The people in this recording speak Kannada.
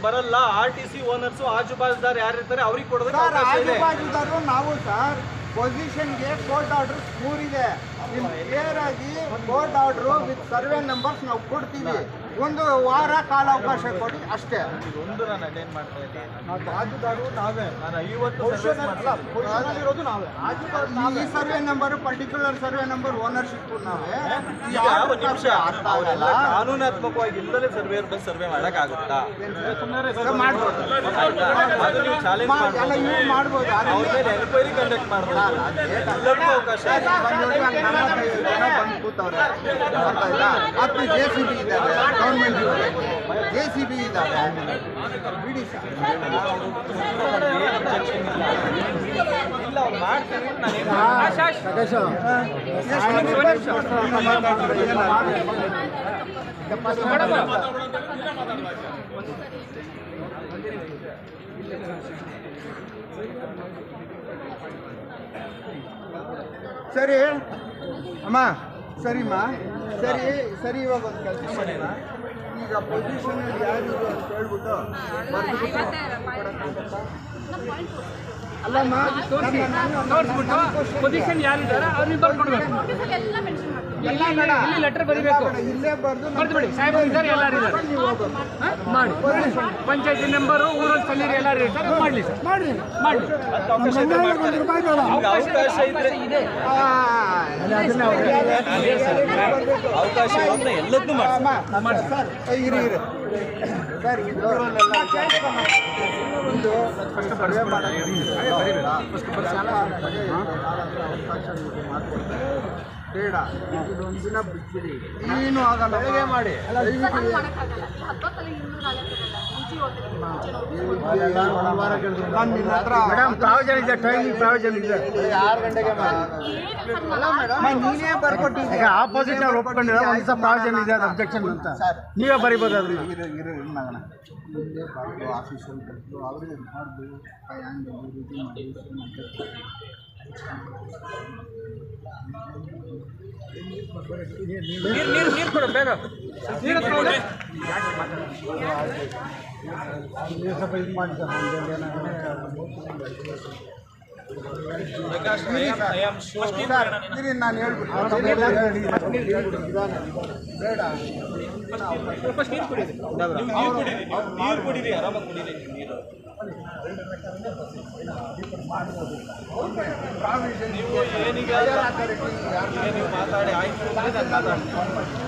ಬರಲ್ಲ. RTC ಓನರ್ಸು ಆಜುಬಾಜುದಾರ್ ಯಾರಿರ್ತಾರೆ ಅವ್ರಿಗೆ ಕೊಡೋದಕ್ಕೆ ಸರ್. ಅವಕಾಶ ಇದೆ. ಆಜುಬಾಜುದಾರರು ನಾವು ಸರ್ ಪೊಸಿಷನ್ಗೆ ಕೋರ್ಟ್ ಆರ್ಡರ್ 3 ಇದೆ. ಕ್ಲಿಯರ್ ಆಗಿ court order with survey numbers ನಾವು ಕೊಡ್ತೀವಿ. 1 ವಾರ ಕಾಲಾವಕಾಶ ಕೊಡಿ ಅಷ್ಟೇ. ಒಂದು ನಾನು ಅಟೆಂಡ್ ಮಾಡ್ತಾ ಇದ್ದೀನಿ. ಬಾಜುದಾರರು ನಾವೇ. ನಾನು 50 ಇರೋದು ನಾವೇ. ಈ survey number particular survey number ownership ನಾವೇ. ಯಾವ ನಿಮಿಷ ಅವರೆಲ್ಲ ಕಾನೂನಾತ್ಮಕವಾಗಿ ಇಲ್ಲದೆ ಸರ್ವೇರ್ ಬಂದು ಸರ್ವೆ ಮಾಡೋಕ್ಕಾಗುತ್ತಾ? ಮಾಡ್ಬೋದು. ಅದು ನೀವು ಚಾಲೆಂಜ್ ಮಾಡ್ಬೋದು. ಅವ್ರ ಮೇಲೆ ಎನ್ಕ್ವೈರಿ ಕಂಡಕ್ಟ್ ಮಾಡ್ಬೋದು. ಎಲ್ಲರಿಗೂ ಅವಕಾಶ ಇದೆ. ಬಂದು ಕೂತವ್ರೆ. ಮತ್ತು JCB ಇದ್ದಾರೆ, ಗೌರ್ಮೆಂಟ್ JCB ಇದ್ದಾರೆ. ಬಿಡಿ ಸರ್. ಇಲ್ಲ ಅವ್ರು ಮಾಡ್ತಾರೆ. ಸರಿ ಅಮ್ಮ, ಸರಿಮ್ಮ, ಸರಿ ಸರಿ. ಇವಾಗ ಒಂದು ಕೆಲಸ ಮಾಡಿಲ್ಲ. ಈಗ ಪೊಸಿಷನ್ ಯಾರು ಅಂತ ಹೇಳ್ಬಿಟ್ಟು ಅಲ್ಲಮ್ಮ, ಪೊಸಿಷನ್ ಯಾರಿದ್ದಾರೆ ಅವ್ರಿಗೆ ಬರ್ಕೊಡ್ಬೇಕು. ಇಲ್ಲಿ ಲೆಟರ್ ಬರೀಬೇಕು. ಇಲ್ಲೇ ಬರ್ದು ಬಿಡಿ. ಸಾಹೇಬರು ಇದ್ದಾರೆ, ಎಲ್ಲರೂ ಇದ್ದಾರೆ. ಮಾಡಿ ಪಂಚಾಯತಿ ಮೆಂಬರು ಊರಲ್ಲಿ ಸಲ್ಲಿರಿ ಎಲ್ಲರೂ ಇರ್ತಾರೆ. ಮಾಡಲಿ ಸರ್, ಮಾಡಲಿ. ಅವಕಾಶ ಇದ್ರೆ ಅವಕಾಶ ಇರೋದನ್ನ ಎಲ್ಲದನ್ನೂ ಮಾಡಿ ಸರ್. ಇರಿ ಸರ್. ಇದರಲ್ಲೆಲ್ಲ ಒಂದು ಸರ್ವೆ ಬೇಡ. ಇದೊಂದು ದಿನ ಬಿಟ್ಬಿಡಿ, ಏನು ಆಗಲ್ಲ. ಬೆಳಗ್ಗೆ ಮಾಡಿ. ಮೇಡಮ್ ಪ್ರಾವಿಷನ್ ಇದೆ, ಟೈಮಿಂಗ್ ಪ್ರಾವಿಷನ್ ಇದೆ. 6 ಗಂಟೆಗೆ ಮಾಡಿ. ನೀನೇ ಬರ್ಕೊಟ್ಟಿದ್ದೀಯ. ಆಪೋಸಿಟ್ ಅವ್ರು ಒಪ್ಕೊಂಡಿರೋ ಒಂದು ದಿವಸ ಪ್ರಾವಿಷನ್ ಇದೆ, ಅದು ಅಬ್ಜೆಕ್ಷನ್ ಅಂತ ನೀವೇ ಬರಿಬೋದು. ಅದನ್ನ ಇಲ್ಲೇ ಬಾರ್ದು ಆಫೀಸಲ್ಲಿ ಕಟ್ಟು ಅವರೇ ಬಾರ್ದು ಹ್ಯಾಂಗ್ ರೀತಿ ಮಾಡಿ ನೀರು ಕೊಡು ಬೇಗ. ನೀರು ಕೊಡು. ಸ್ವಲ್ಪ ಇದು ಮಾಡಿ ಸರ್. ನಾನು ಹೇಳ್ಬಿಟ್ಟು ಬೇಡ. ನೀರು ಕುಡೀರಿ, ಆರಾಮಾಗಿ ಕುಡೀರಿ ನೀರು. ನೀವು ಏನೀಗ ನೀವು ಮಾತಾಡಿ ಆಯ್ತು, ನಾನು ಮಾತಾಡ್ತೀನಿ.